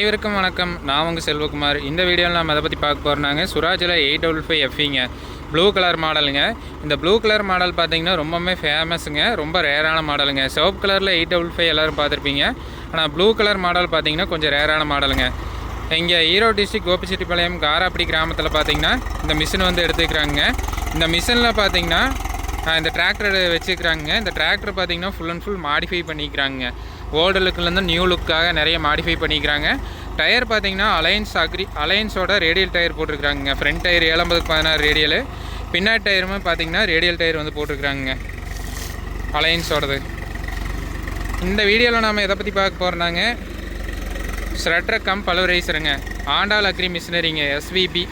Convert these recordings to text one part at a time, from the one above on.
அனைவருக்கும் வணக்கம். நான் உங்கள் செல்வகுமார். இந்த வீடியோவில் நம்ம அதை பற்றி பார்க்க போகிறோம்னாங்க சுராஜில் 855 எஃப்இங்க ப்ளூ கலர் மாடலுங்க. இந்த ப்ளூ கலர் மாடல் பார்த்திங்கன்னா ரொம்பவுமே ஃபேமஸுங்க, ரொம்ப ரேரான மாடலுங்க. சிவப்பு கலரில் 855 எல்லோரும் பார்த்துருப்பீங்க. ஆனால் ப்ளூ கலர் மாடல் பார்த்திங்கன்னா கொஞ்சம் ரேரான மாடலுங்க. இங்கே ஈரோடு டிஸ்ட்ரிக்ட் கோபிச்செட்டிப்பாளையம் காராப்படி கிராமத்தில் பார்த்திங்கன்னா இந்த மிஷின் வந்து எடுத்துக்கிறாங்க. இந்த மிஷினில் பார்த்திங்கன்னா இந்த டிராக்டர் வச்சுக்கிறாங்க. இந்த டிராக்டர் பார்த்திங்கன்னா ஃபுல் அண்ட் ஃபுல் மாடிஃபை பண்ணிக்கிறாங்க. ஓல்டு லுக்கிலேருந்து நியூ லுக்காக நிறைய மாடிஃபை பண்ணிக்கிறாங்க. டயர் பார்த்திங்கன்னா அலையன்ஸோட ரேடியல் டயர் போட்டிருக்கிறாங்க. ஃப்ரண்ட் டயர் 70/16 ரேடியலு, பின்னாடி டயருமே பார்த்திங்கன்னா ரேடியல் டயர் வந்து போட்டிருக்கிறாங்க அலையன்ஸோடது. இந்த வீடியோவில் நாம் எதை பற்றி பார்க்க போகிறோம்னாங்க ஸ்ரெட்டர் கம் பல்வரைசருங்க. ஆண்டாள் அக்ரி மிஷினரிங்க, எஸ்விபி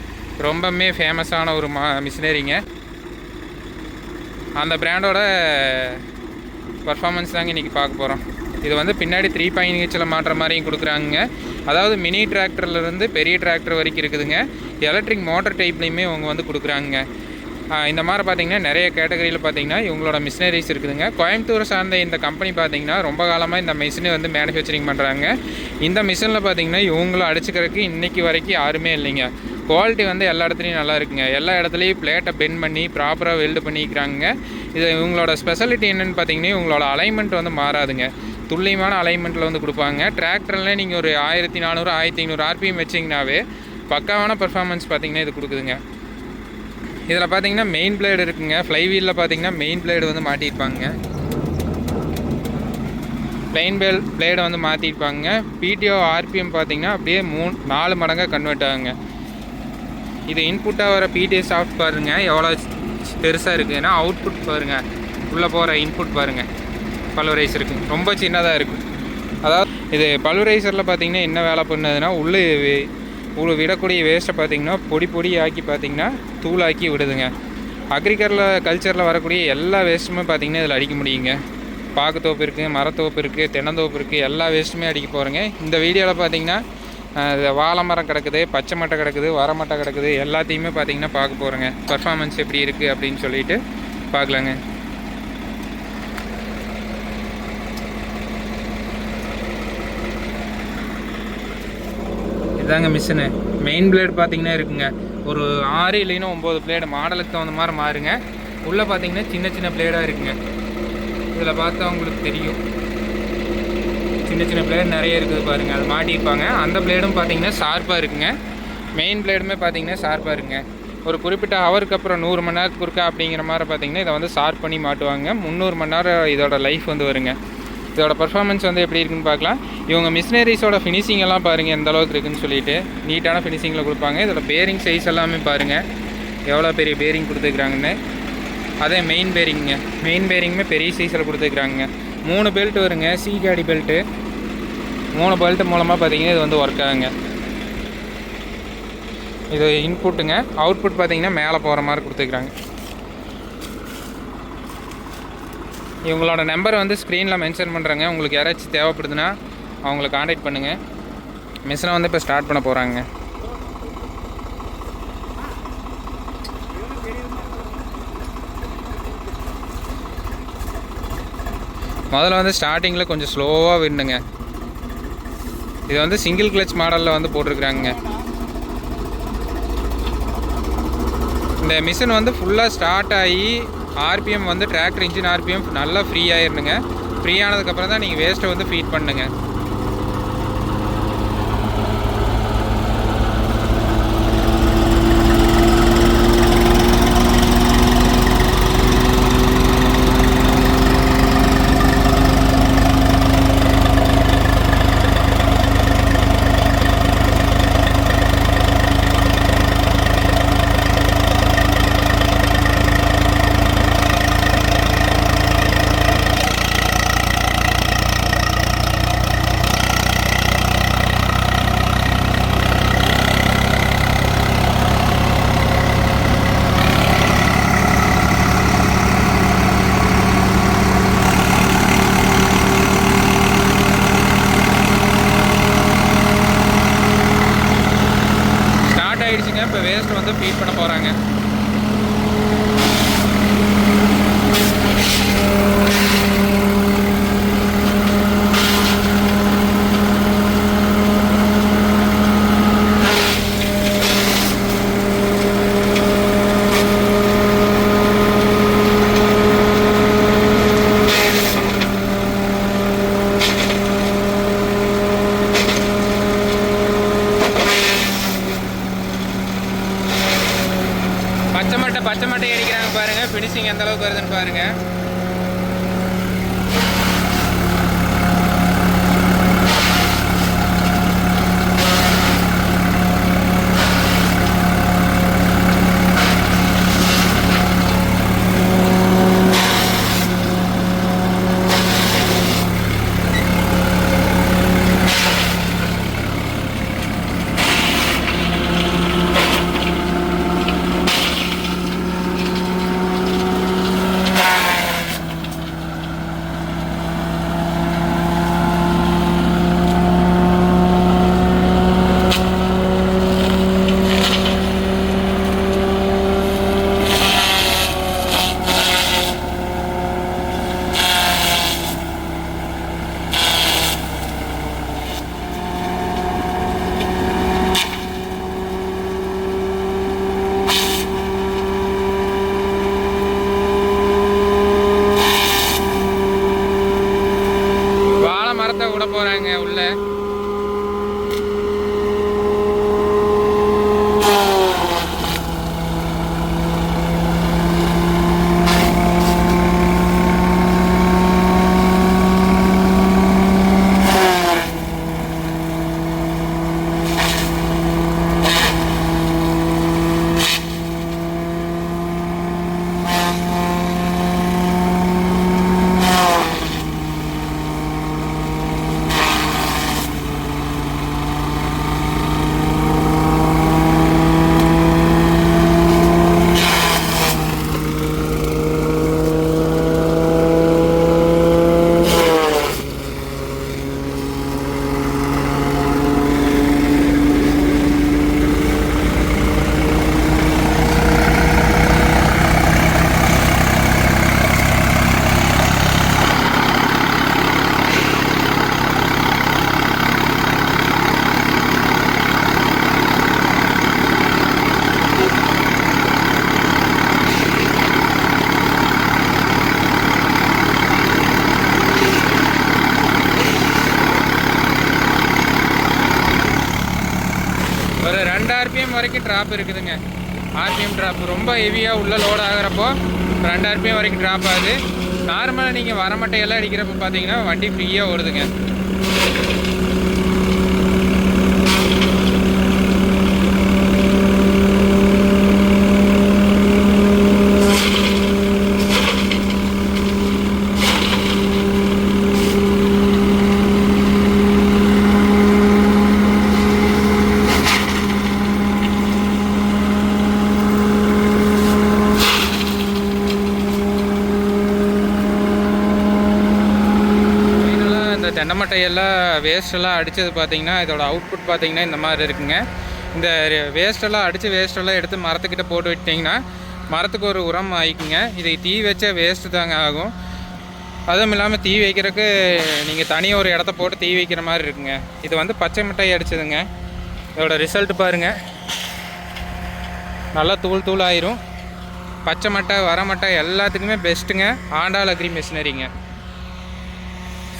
ரொம்பவுமே ஃபேமஸான ஒரு மிஷினரிங்க. அந்த பிராண்டோட பர்ஃபார்மன்ஸ் தாங்க இன்றைக்கி பார்க்க போகிறோம். இது வந்து பின்னாடி 3.Hல மாட்டுற மாதிரியும் கொடுக்குறாங்க. அதாவது மினி டிராக்டர்லேருந்து பெரிய டிராக்டர் வரைக்கும் இருக்குதுங்க. எலக்ட்ரிக் மோட்டர் டைப்லேயுமே இவங்க வந்து கொடுக்குறாங்க. இந்த மாதிரி பார்த்திங்கன்னா நிறைய கேட்டகரியில் பார்த்திங்கன்னா இவங்களோட மிஷினரிஸ் இருக்குதுங்க. கோயம்புத்தூரை சார்ந்த இந்த கம்பெனி பார்த்திங்கன்னா ரொம்ப காலமாக இந்த மிஷினை வந்து மேனுஃபேக்சரிங் பண்ணுறாங்க. இந்த மிஷினில் பார்த்திங்கன்னா இவங்களும் அடிச்சுக்கிறதுக்கு இன்றைக்கி வரைக்கும் யாருமே இல்லைங்க. குவாலிட்டி வந்து எல்லா இடத்துலையும் நல்லா இருக்குங்க. எல்லா இடத்துலையும் பிளேட்டை பெண்ட் பண்ணி ப்ராப்பராக வெல்டு பண்ணிக்கிறாங்க. இது இவங்களோட ஸ்பெஷாலிட்டி என்னென்னு பார்த்திங்கன்னா இவங்களோட அலைன்மெண்ட் வந்து மாறாதுங்க. துல்லியமான அலைன்மெண்ட்டில் வந்து கொடுப்பாங்க. டிராக்டரில் நீங்கள் ஒரு 1400 1500 ஆர்பிஎம் வச்சிங்கனாவே பக்காவான பர்ஃபார்மன்ஸ் பார்த்திங்கன்னா இது கொடுக்குதுங்க. இதில் பார்த்திங்கன்னா மெயின் பிளேடு இருக்குங்க. ஃப்ளைவீலில் பார்த்திங்கன்னா மெயின் பிளேடு வந்து மாட்டியிருப்பாங்க. ப்ளைன் பிளேடை வந்து மாற்றிருப்பாங்க. பிடிஓ ஆர்பிஎம் பார்த்திங்கன்னா அப்படியே 4 மடங்காக கன்வெர்ட் ஆகுங்க. இது இன்புட்டாக வர பிடிஓ சாஃப்ட் பாருங்கள் எவ்வளோ பெருசாக இருக்குது. ஏன்னா அவுட்புட் பாருங்கள், உள்ளே போகிற இன்புட் பாருங்கள். பல்வரைசருக்கு ரொம்ப சின்னதாக இருக்குது. அதாவது இது பல்வரைசரில் பார்த்திங்கன்னா என்ன வேலை பண்ணுதுன்னா உள்ளே விடக்கூடிய வேஸ்ட்டை பார்த்திங்கன்னா பொடி ஆக்கி பார்த்திங்கன்னா தூளாக்கி விடுதுங்க. கல்ச்சரில் வரக்கூடிய எல்லா வேஸ்ட்டுமே பார்த்திங்கன்னா இதில் அடிக்க முடியுங்க. பாக்குத்தோப்பு இருக்குது, மரத்தோப்பு இருக்குது, தென்னந்தோப்பு இருக்குது, எல்லா வேஸ்ட்டுமே அடிக்க போகிறேங்க. இந்த வீடியோவில் பார்த்திங்கன்னா வாழை மரம் கிடக்குது, பச்சை மட்டை கிடக்குது, வரமட்டை கிடக்குது, எல்லாத்தையுமே பார்த்திங்கன்னா பார்க்க போகிறேங்க. பர்ஃபார்மன்ஸ் எப்படி இருக்குது அப்படின்னு சொல்லிட்டு பார்க்கலாங்க. இதாங்க மிஷினு. மெயின் பிளேடு பார்த்திங்கன்னா இருக்குங்க. ஒரு 6 இல்லைன்னா 9 பிளேடு மாடலுக்கு தகுந்த மாதிரி மாறுங்க. உள்ளே பார்த்திங்கன்னா சின்ன சின்ன பிளேடாக இருக்குங்க. இதில் பார்த்தா உங்களுக்கு தெரியும் சின்ன சின்ன பிளேடு நிறைய இருக்குது பாருங்கள். அது மாட்டியிருப்பாங்க. அந்த பிளேடும் பார்த்திங்கன்னா ஷார்ப்பாக இருக்குங்க. மெயின் பிளேடுமே பார்த்திங்கன்னா ஷார்ப்பாக இருக்குங்க. ஒரு குறிப்பிட்ட ஹவருக்கு அப்புறம் 100 மணி நேரத்துக்கு இருக்கா அப்படிங்கிற மாதிரி பார்த்திங்கன்னா இதை வந்து ஷார்ப் பண்ணி மாட்டுவாங்க. 300 மணி நேரம் இதோட லைஃப் வந்து வருங்க. இதோட பர்ஃபார்மன்ஸ் வந்து எப்படி இருக்குன்னு பார்க்கலாம். இவங்க மிஷினரிஸோட ஃபினிஷிங் எல்லாம் பாருங்கள் எந்த அளவுக்கு இருக்குதுன்னு சொல்லிட்டு நீட்டான ஃபினிஷிங்கில் கொடுப்பாங்க. இதோட பேரிங் சைஸ் எல்லாமே பாருங்கள் எவ்வளோ பெரிய பேரிங் கொடுத்துருக்குறாங்கன்னு. அதே மெயின் பேரிங்குமே பெரிய சைஸில் கொடுத்துருக்குறாங்க. 3 பெல்ட் வருங்க, சீகாடி பெல்ட்டு. 3 பெல்ட் மூலமாக பார்த்திங்கன்னா இது வந்து ஒர்க் ஆகுங்க. இது இன்புட்டுங்க. அவுட்புட் பார்த்திங்கன்னா மேலே போகிற மாதிரி கொடுத்துருக்குறாங்க. இவங்களோட நம்பர் வந்து ஸ்க்ரீனில் மென்ஷன் பண்ணுறாங்க. உங்களுக்கு யாராச்சும் தேவைப்படுதுன்னா அவங்கள காண்டாக்ட் பண்ணுங்கள். மிஷினை வந்து இப்போ ஸ்டார்ட் பண்ண போகிறாங்க. முதல்ல வந்து ஸ்டார்டிங்கில் கொஞ்சம் ஸ்லோவாக விடணுங்க. இது வந்து சிங்கிள் கிளச் மாடலில் வந்து போட்டிருக்குறாங்க. இந்த மிஷின் வந்து ஃபுல்லாக ஸ்டார்ட் ஆகி ஆர்பிஎம் வந்து டிராக்டர் இன்ஜின் ஆர்பிஎம் நல்லா ஃப்ரீ ஆகிருந்துங்க. ஃப்ரீ ஆனதுக்கப்புறம் தான் நீங்கள் வேஸ்ட்டை வந்து ஃபீட் பண்ணுங்க. இப்போ வேஸ்ட் வந்து ஃபீட் பண்ண போகிறாங்க. பச்சை மட்டை அடிக்கிறாங்க பாருங்கள், ஃபினிஷிங் எந்த அளவுக்கு வருதுன்னு பாருங்கள். மரத்தை விட போறாங்க உள்ள. ஒரு 2 RPM வரைக்கும் ட்ராப் இருக்குதுங்க. RPM ட்ராப் ரொம்ப ஹெவியாக உள்ள லோட் ஆகிறப்போ 2 RPM வரைக்கும் ட்ராப் ஆகுது. நார்மலாக நீங்கள் வரமட்டையெல்லாம் அடிக்கிறப்ப பார்த்தீங்கன்னா வண்டி ஃப்ரீயாக ஓடுதுங்க. தென்னை மட்டையெல்லாம் வேஸ்ட்டெல்லாம் அடித்தது பார்த்திங்கன்னா இதோட அவுட்புட் பார்த்திங்கன்னா இந்த மாதிரி இருக்குங்க. இந்த வேஸ்ட்டெல்லாம் அடித்து வேஸ்ட்டெல்லாம் எடுத்து மரத்துக்கிட்ட போட்டு விட்டிங்கன்னா மரத்துக்கு ஒரு உரம் ஆகிக்குங்க. இதை தீ வச்ச வேஸ்ட்டு தாங்க ஆகும். அதுவும் இல்லாமல் தீ வைக்கிறதுக்கு நீங்கள் தனியாக ஒரு இடத்த போட்டு தீ வைக்கிற மாதிரி இருக்குங்க. இது வந்து பச்சை மிட்டாய் அடிச்சதுங்க. இதோட ரிசல்ட் பாருங்கள், நல்லா தூள் தூள் ஆயிரும். பச்சை மட்டை வர மட்டை எல்லாத்துக்குமே பெஸ்ட்டுங்க ஆண்டாள் அக்ரி மிஷினரிங்க.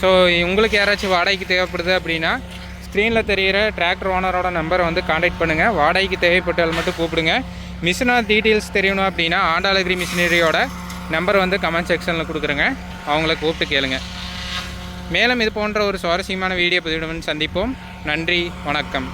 ஸோ உங்களுக்கு யாராச்சும் வாடகைக்கு தேவைப்படுது அப்படின்னா ஸ்க்ரீனில் தெரிகிற டிராக்டர் ஓனரோட நம்பரை வந்து காண்டாக்ட் பண்ணுங்கள். வாடகைக்கு தேவைப்பட்டால் மட்டும் கூப்பிடுங்க. மிஷினாக டீட்டெயில்ஸ் தெரியணும் அப்படின்னா ஆண்டாள் அக்ரி மிஷினரியோட நம்பர் வந்து கமெண்ட் செக்ஷனில் கொடுக்குறேங்க. அவங்கள கூப்பிட்டு கேளுங்க. மேலும் இது போன்ற ஒரு சுவாரஸ்யமான வீடியோ பதிவுடன் சந்திப்போம். நன்றி, வணக்கம்.